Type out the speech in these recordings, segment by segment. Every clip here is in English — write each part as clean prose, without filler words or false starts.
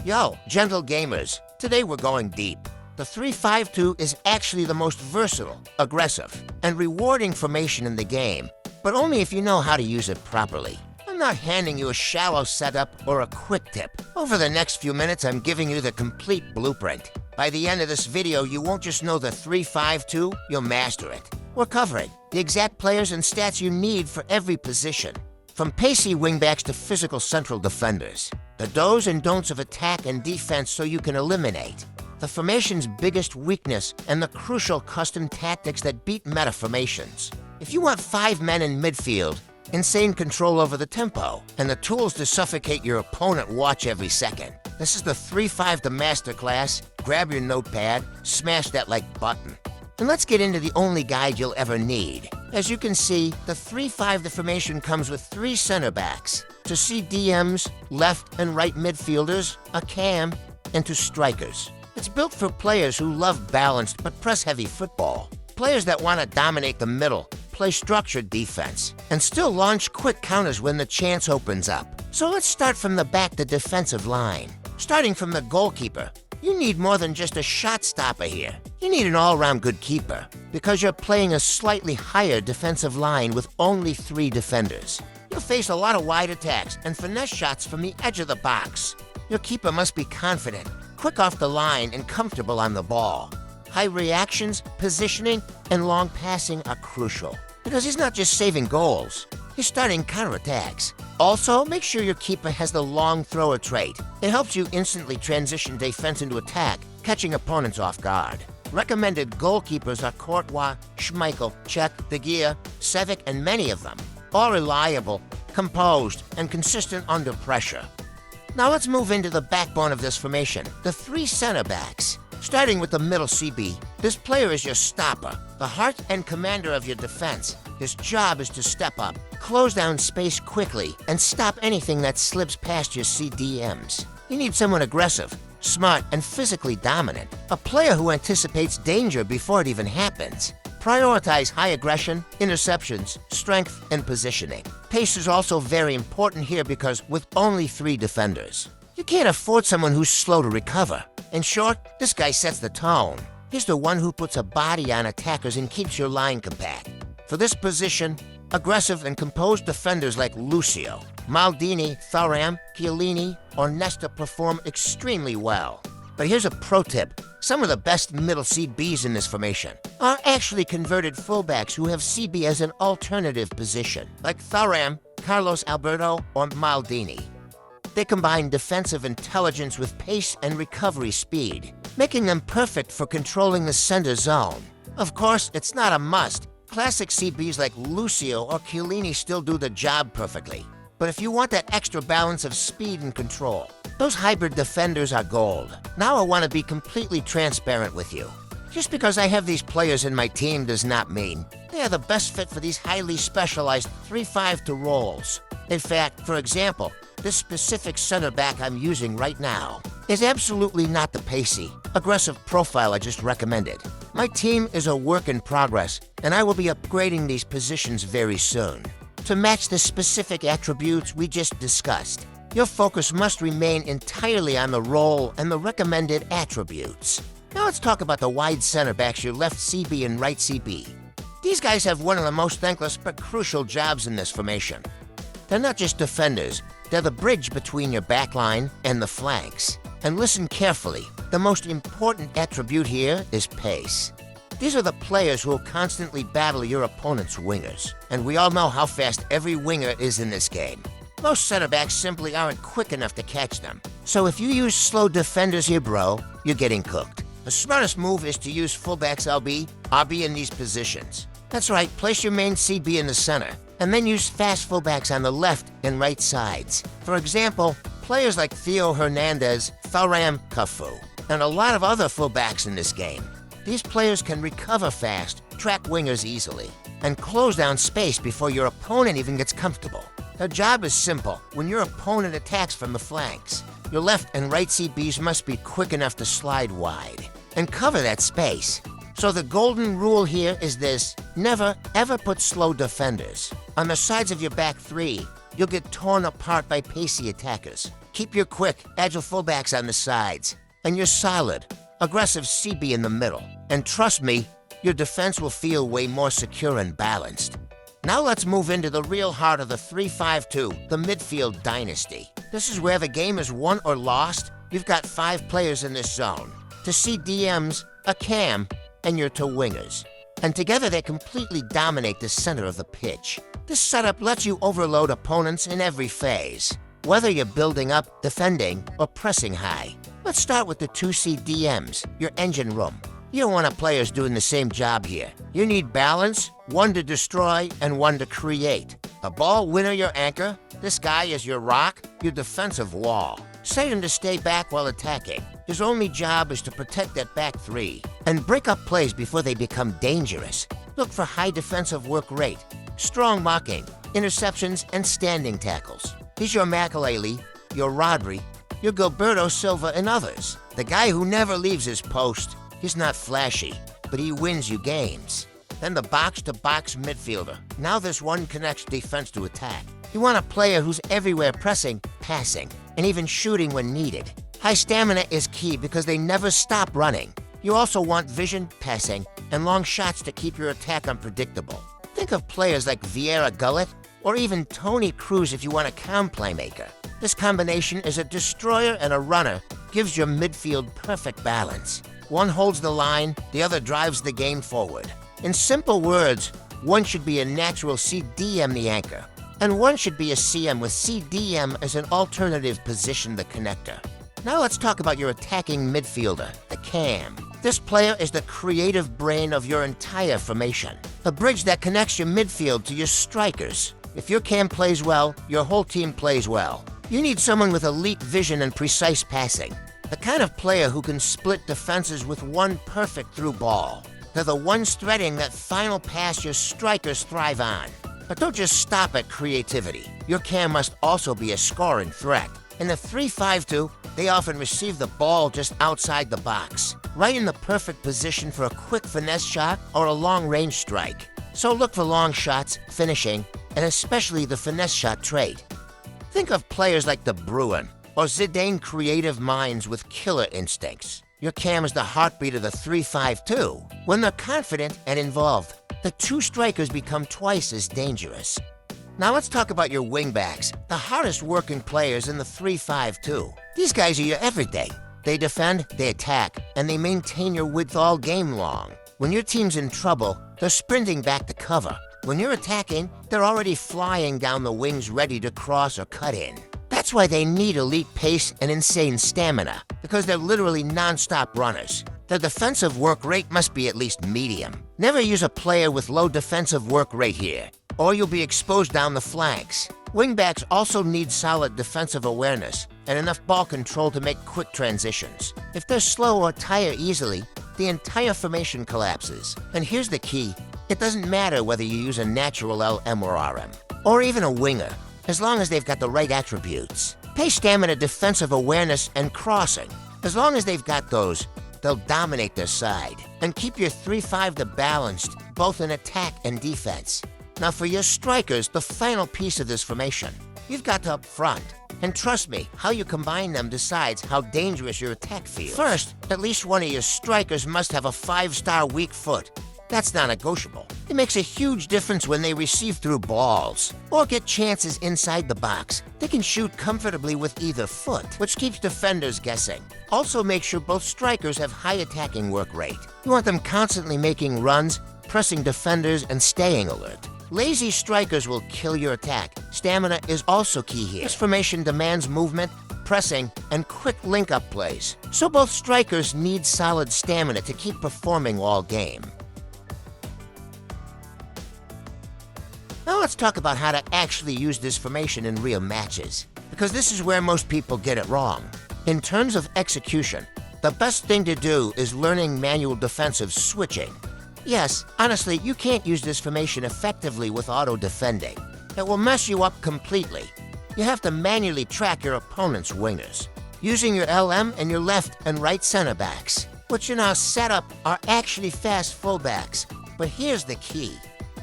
Yo, gentle gamers, today we're going deep. The 3-5-2 is actually the most versatile, aggressive, and rewarding formation in the game, but only if you know how to use it properly. I'm not handing you a shallow setup or a quick tip. Over the next few minutes, I'm giving you the complete blueprint. By the end of this video, you won't just know the 3-5-2, you'll master it. We're covering the exact players and stats you need for every position, from pacey wingbacks to physical central defenders. The do's and don'ts of attack and defense so you can eliminate the formation's biggest weakness and the crucial custom tactics that beat meta formations. If you want 5 men in midfield, insane control over the tempo, and the tools to suffocate your opponent watch every second, this is the 3-5 the masterclass. Grab your notepad, smash that like button. And let's get into the only guide you'll ever need. As you can see, the 3-5 the formation comes with 3 center backs, to CDMs, left and right midfielders, a cam, and 2 strikers. It's built for players who love balanced but press-heavy football. Players that want to dominate the middle, play structured defense, and still launch quick counters when the chance opens up. So let's start from the back, the defensive line. Starting from the goalkeeper, you need more than just a shot stopper here. You need an all-round good keeper, because you're playing a slightly higher defensive line with only 3 defenders. You'll face a lot of wide attacks and finesse shots from the edge of the box. Your keeper must be confident, quick off the line, and comfortable on the ball. High reactions, positioning, and long passing are crucial, because he's not just saving goals, he's starting counterattacks. Also, make sure your keeper has the long thrower trait. It helps you instantly transition defense into attack, catching opponents off guard. Recommended goalkeepers are Courtois, Schmeichel, Cech, De Gea, Savic, and many of them. All reliable, composed, and consistent under pressure. Now let's move into the backbone of this formation, the 3 center backs. Starting with the middle CB, this player is your stopper, the heart and commander of your defense. His job is to step up, close down space quickly, and stop anything that slips past your CDMs. You need someone aggressive, smart, and physically dominant. A player who anticipates danger before it even happens. Prioritize high aggression, interceptions, strength, and positioning. Pace is also very important here because with only 3 defenders, you can't afford someone who's slow to recover. In short, this guy sets the tone. He's the one who puts a body on attackers and keeps your line compact. For this position, aggressive and composed defenders like Lucio, Maldini, Thuram, Chiellini, or Nesta perform extremely well. But here's a pro tip. Some of the best middle CBs in this formation are actually converted fullbacks who have CB as an alternative position, like Thuram, Carlos Alberto, or Maldini. They combine defensive intelligence with pace and recovery speed, making them perfect for controlling the center zone. Of course, it's not a must. Classic CBs like Lucio or Chiellini still do the job perfectly. But if you want that extra balance of speed and control, those hybrid defenders are gold. Now I want to be completely transparent with you. Just because I have these players in my team does not mean they are the best fit for these highly specialized 3-5-2 roles. In fact, for example, this specific center back I'm using right now is absolutely not the pacey, aggressive profile I just recommended. My team is a work in progress, and I will be upgrading these positions very soon. To match the specific attributes we just discussed, your focus must remain entirely on the role and the recommended attributes. Now let's talk about the wide center backs, your left CB and right CB. These guys have one of the most thankless but crucial jobs in this formation. They're not just defenders, they're the bridge between your backline and the flanks. And listen carefully, the most important attribute here is pace. These are the players who will constantly battle your opponent's wingers, and we all know how fast every winger is in this game. Most center backs simply aren't quick enough to catch them. So if you use slow defenders here, bro, you're getting cooked. The smartest move is to use fullbacks RB in these positions. That's right, place your main CB in the center, and then use fast fullbacks on the left and right sides. For example, players like Theo Hernandez, Thuram, Cafu, and a lot of other fullbacks in this game. These players can recover fast, track wingers easily, and close down space before your opponent even gets comfortable. Their job is simple. When your opponent attacks from the flanks, your left and right CBs must be quick enough to slide wide and cover that space. So the golden rule here is this: never, ever put slow defenders on the sides of your back 3. You'll get torn apart by pacey attackers. Keep your quick, agile fullbacks on the sides, and your solid, aggressive CB in the middle. And trust me, your defense will feel way more secure and balanced. Now let's move into the real heart of the 3-5-2, the midfield dynasty. This is where the game is won or lost. You've got 5 players in this zone. To CDMs, a cam, and your 2 wingers. And together they completely dominate the center of the pitch. This setup lets you overload opponents in every phase, whether you're building up, defending, or pressing high. Let's start with the 2 CDMs, your engine room. You don't want players doing the same job here. You need balance, one to destroy and one to create. A ball winner your anchor, this guy is your rock, your defensive wall. Set him to stay back while attacking. His only job is to protect that back 3 and break up plays before they become dangerous. Look for high defensive work rate, strong marking, interceptions, and standing tackles. He's your Makelele, your Rodri, your Gilberto Silva, and others. The guy who never leaves his post. He's not flashy, but he wins you games. Then the box-to-box midfielder. Now this one connects defense to attack. You want a player who's everywhere pressing, passing, and even shooting when needed. High stamina is key because they never stop running. You also want vision, passing, and long shots to keep your attack unpredictable. Think of players like Vieira Gullit or even Tony Cruz if you want a calm playmaker. This combination is a destroyer and a runner, gives your midfield perfect balance. One holds the line, the other drives the game forward. In simple words, one should be a natural CDM, the anchor, and one should be a CM with CDM as an alternative position, the connector. Now let's talk about your attacking midfielder, the cam. This player is the creative brain of your entire formation, a bridge that connects your midfield to your strikers. If your cam plays well, your whole team plays well. You need someone with elite vision and precise passing. The kind of player who can split defenses with one perfect through ball. They're the ones threading that final pass your strikers thrive on. But don't just stop at creativity. Your cam must also be a scoring threat. In the 3-5-2, they often receive the ball just outside the box, right in the perfect position for a quick finesse shot or a long-range strike. So look for long shots, finishing, and especially the finesse shot trait. Think of players like De Bruyne or Zidane, creative minds with killer instincts. Your cam is the heartbeat of the 3-5-2. When they're confident and involved, the 2 strikers become twice as dangerous. Now let's talk about your wingbacks, the hardest working players in the 3-5-2. These guys are your everything. They defend, they attack, and they maintain your width all game long. When your team's in trouble, they're sprinting back to cover. When you're attacking, they're already flying down the wings ready to cross or cut in. That's why they need elite pace and insane stamina, because they're literally non-stop runners. Their defensive work rate must be at least medium. Never use a player with low defensive work rate here, or you'll be exposed down the flanks. Wingbacks also need solid defensive awareness and enough ball control to make quick transitions. If they're slow or tire easily, the entire formation collapses. And here's the key. It doesn't matter whether you use a natural LM or RM, or even a winger, as long as they've got the right attributes. Pace, stamina, defensive awareness, and crossing. As long as they've got those, they'll dominate their side. And keep your 3-5 balanced, both in attack and defense. Now for your strikers, the final piece of this formation, you've got to up front. And trust me, how you combine them decides how dangerous your attack feels. First, at least one of your strikers must have a 5-star weak foot. That's non-negotiable. It makes a huge difference when they receive through balls or get chances inside the box. They can shoot comfortably with either foot, which keeps defenders guessing. Also make sure both strikers have high attacking work rate. You want them constantly making runs, pressing defenders, and staying alert. Lazy strikers will kill your attack. Stamina is also key here. This formation demands movement, pressing, and quick link-up plays. So both strikers need solid stamina to keep performing all game. Now let's talk about how to actually use this formation in real matches, because this is where most people get it wrong. In terms of execution, the best thing to do is learning manual defensive switching. Yes, honestly, you can't use this formation effectively with auto-defending. It will mess you up completely. You have to manually track your opponent's wingers, using your LM and your left and right center backs, which in our setup are actually fast fullbacks. But here's the key.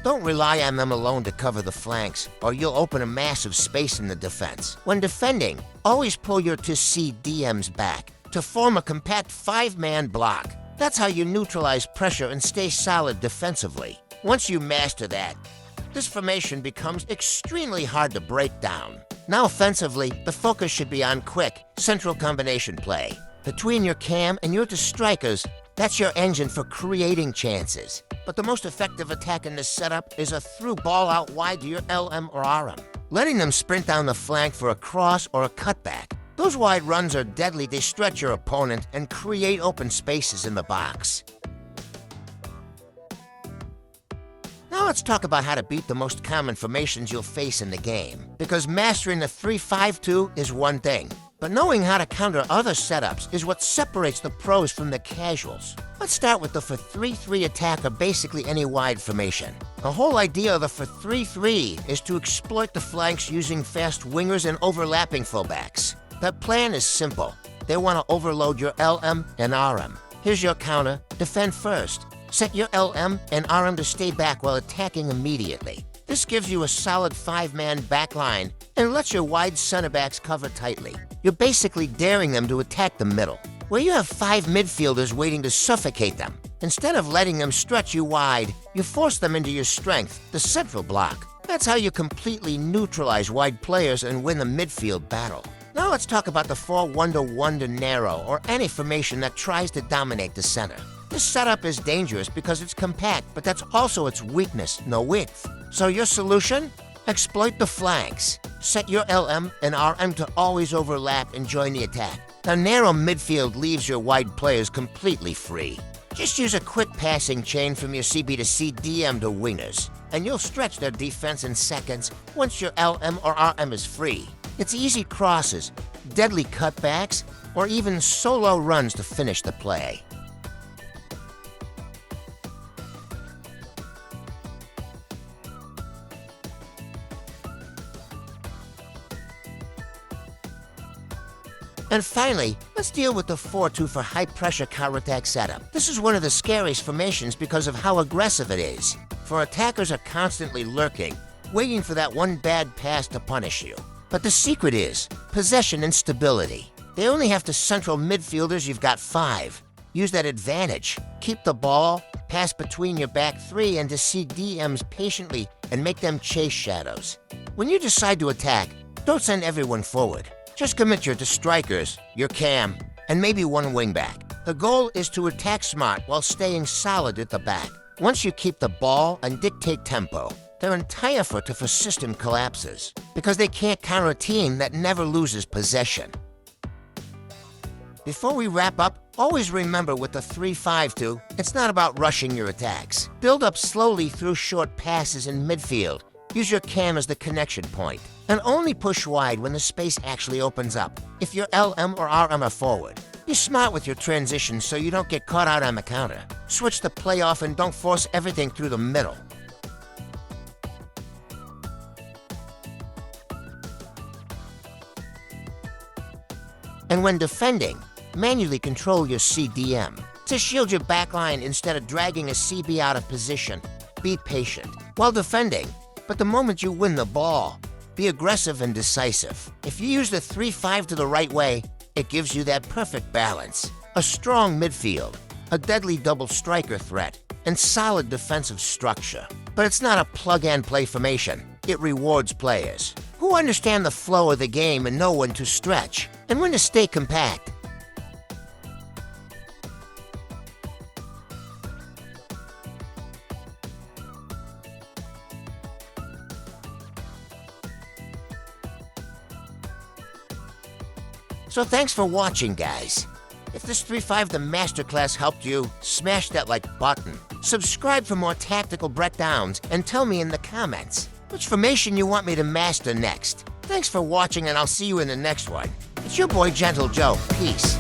Don't rely on them alone to cover the flanks, or you'll open a massive space in the defense. When defending, always pull your to CDMs back to form a compact 5-man block. That's how you neutralize pressure and stay solid defensively. Once you master that, this formation becomes extremely hard to break down. Now offensively, the focus should be on quick, central combination play. Between your cam and your strikers, that's your engine for creating chances. But the most effective attack in this setup is a through ball out wide to your LM or RM, letting them sprint down the flank for a cross or a cutback. Those wide runs are deadly. They stretch your opponent and create open spaces in the box. Now let's talk about how to beat the most common formations you'll face in the game. Because mastering the 3-5-2 is one thing, but knowing how to counter other setups is what separates the pros from the casuals. Let's start with the 4-3-3 attack, or basically any wide formation. The whole idea of the 4-3-3 is to exploit the flanks using fast wingers and overlapping fullbacks. The plan is simple. They want to overload your LM and RM. Here's your counter: defend first. Set your LM and RM to stay back while attacking immediately. This gives you a solid 5-man backline and lets your wide center backs cover tightly. You're basically daring them to attack the middle, where you have 5 midfielders waiting to suffocate them. Instead of letting them stretch you wide, you force them into your strength, the central block. That's how you completely neutralize wide players and win the midfield battle. Now let's talk about the 4-1-1 to narrow, or any formation that tries to dominate the center. This setup is dangerous because it's compact, but that's also its weakness: no width. So your solution? Exploit the flanks. Set your LM and RM to always overlap and join the attack. The narrow midfield leaves your wide players completely free. Just use a quick passing chain from your CB to CDM to wingers, and you'll stretch their defense in seconds once your LM or RM is free. It's easy crosses, deadly cutbacks, or even solo runs to finish the play. And finally, let's deal with the 4-2 for high-pressure counterattack setup. This is one of the scariest formations because of how aggressive it is. For attackers are constantly lurking, waiting for that one bad pass to punish you. But the secret is possession and stability. They only have to central midfielders. You've got 5. Use that advantage. Keep the ball, pass between your back 3 and to CDMs patiently and make them chase shadows. When you decide to attack, don't send everyone forward. Just commit your to strikers, your cam, and maybe one wingback. The goal is to attack smart while staying solid at the back. Once you keep the ball and dictate tempo, their entire foot-to-foot system collapses because they can't counter a team that never loses possession. Before we wrap up, always remember with the 3-5-2, it's not about rushing your attacks. Build up slowly through short passes in midfield. Use your cam as the connection point, and only push wide when the space actually opens up, if your LM or RM are forward. Be smart with your transitions so you don't get caught out on the counter. Switch the play off and don't force everything through the middle. And when defending, manually control your CDM to shield your backline instead of dragging a CB out of position. Be patient while defending, but the moment you win the ball, be aggressive and decisive. If you use the 3-5 to the right way, it gives you that perfect balance. A strong midfield, a deadly double striker threat, and solid defensive structure. But it's not a plug-and-play formation. It rewards players who understand the flow of the game and know when to stretch and when to stay compact. So thanks for watching, guys. If this 3-5 the Masterclass helped you, smash that like button. Subscribe for more tactical breakdowns and tell me in the comments which formation you want me to master next. Thanks for watching, and I'll see you in the next one. It's your boy Gentle Joe. Peace.